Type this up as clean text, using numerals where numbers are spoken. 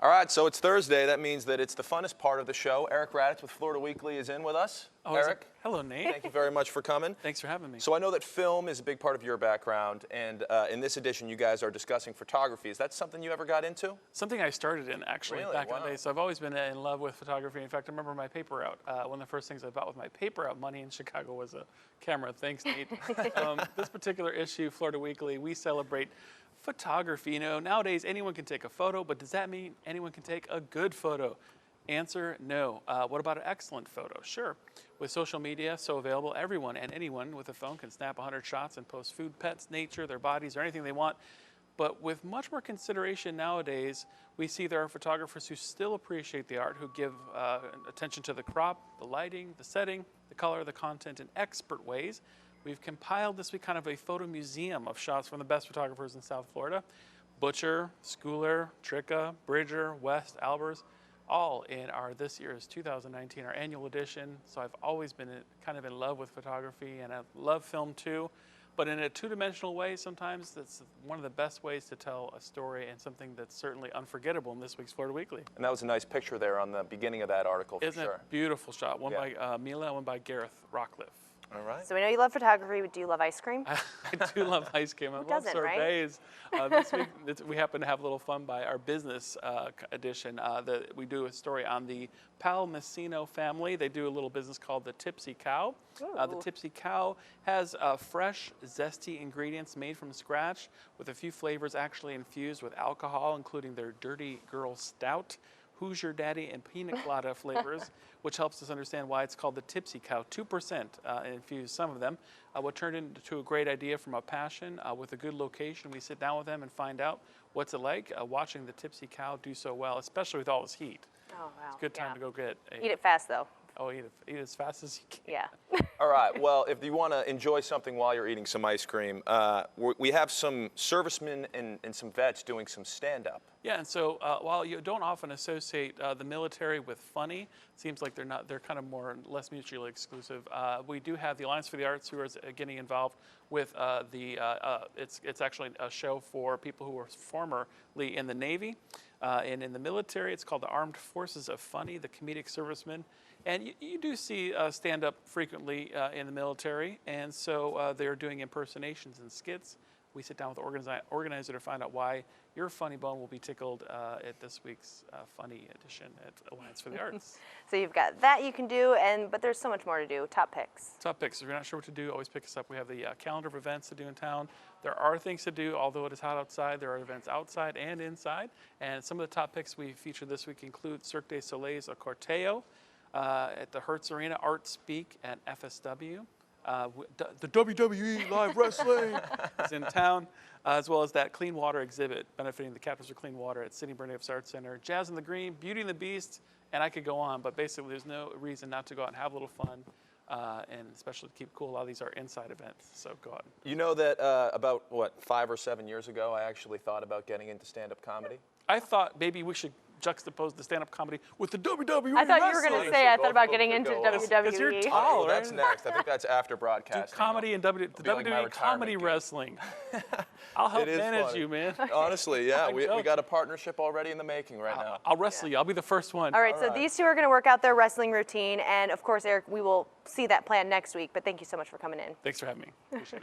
All right, so it's Thursday. That means that it's the funnest part of the show. Eric Raditz with Florida Weekly is in with us. Oh, Eric, hello, Nate. thank you very much for coming. Thanks for having me. So I know that film is a big part of your background, and in this edition, you guys are discussing photography. Is that something you ever got into? Something I started in, actually, Really? back in Wow. the day. So I've always been in love with photography. In fact, I remember my paper route. One of the first things I bought with my paper route money in Chicago was a camera. Thanks, Nate. This particular issue, Florida Weekly, we celebrate photography. You know, nowadays anyone can take a photo, but does that mean anyone can take a good photo? Answer, no. What about an excellent photo? Sure. With social media so available, everyone and anyone with a phone can snap 100 shots and post food, pets, nature, their bodies, or anything they want. But with much more consideration nowadays, we see there are photographers who still appreciate the art, who give attention to the crop, the lighting, the setting, the color, the content in expert ways. We've compiled this week kind of a photo museum of shots from the best photographers in South Florida. Butcher, Schooler, Tricka, Bridger, West, Albers, all in our this year's 2019, our annual edition. So I've always been kind of in love with photography, and I love film too. But in a two-dimensional way, sometimes that's one of the best ways to tell a story, and something that's certainly unforgettable in this week's Florida Weekly. And that was a nice picture there on the beginning of that article, for Isn't sure. it a beautiful shot? One by Mila, one by Gareth Rockcliffe. All right. So we know you love photography, but do you love ice cream? I do love ice cream. I love doesn't, right? sorbets. This week, we happen to have a little fun by our business edition. We do a story on the Palmacino family. They do a little business called the Tipsy Cow. The Tipsy Cow has fresh, zesty ingredients made from scratch with a few flavors actually infused with alcohol, including their Dirty Girl Stout, Who's Your Daddy, and Pina Colada flavors, which helps us understand why it's called the Tipsy Cow. 2% infused, some of them. What turned into a great idea from a passion with a good location. We sit down with them and find out what's it like watching the Tipsy Cow do so well, especially with all this heat. Oh, wow. It's a good time to go get Eat it fast, though. Oh, eat as fast as you can. Yeah. All right, well, if you want to enjoy something while you're eating some ice cream, we have some servicemen and some vets doing some stand-up. Yeah, and so while you don't often associate the military with funny, it seems like they're kind of less mutually exclusive. We do have the Alliance for the Arts, who are getting involved with it's actually a show for people who were formerly in the Navy. And in the military, it's called the Armed Forces of Funny, the Comedic Servicemen. And you do see stand-up frequently in the military, and so they're doing impersonations and skits. We sit down with the organizer to find out why your funny bone will be tickled at this week's funny edition at Alliance for the Arts. So you've got that you can do, but there's so much more to do. Top picks. Top picks. If you're not sure what to do, always pick us up. We have the calendar of events to do in town. There are things to do, although it is hot outside. There are events outside and inside. And some of the top picks we feature this week include Cirque du Soleil's A Corteo at the Hertz Arena, Art Speak at FSW. The WWE Live Wrestling is in town, as well as that Clean Water exhibit benefiting the Captains for Clean Water at Sidney Burnett Arts Center, Jazz in the Green, Beauty and the Beast, and I could go on, but basically there's no reason not to go out and have a little fun, and especially to keep cool. A lot of these are inside events, so go out. You know that about, 5 or 7 years ago, I actually thought about getting into stand-up comedy? I thought maybe we should juxtapose the stand-up comedy with the WWE I thought you were wrestling. going to say I thought about getting Go into on. WWE. Because you're tall, Well, right? that's next. I think that's after Do broadcasting. comedy and It'll be WWE like my comedy retirement gig. wrestling. I'll help It is manage funny. you, man. Honestly, yeah, I'm we joking. got a partnership already in the making right now. I'll wrestle you. I'll be the first one. All right, so these two are going to work out their wrestling routine. And, of course, Eric, we will see that plan next week. But thank you so much for coming in. Thanks for having me. Appreciate it.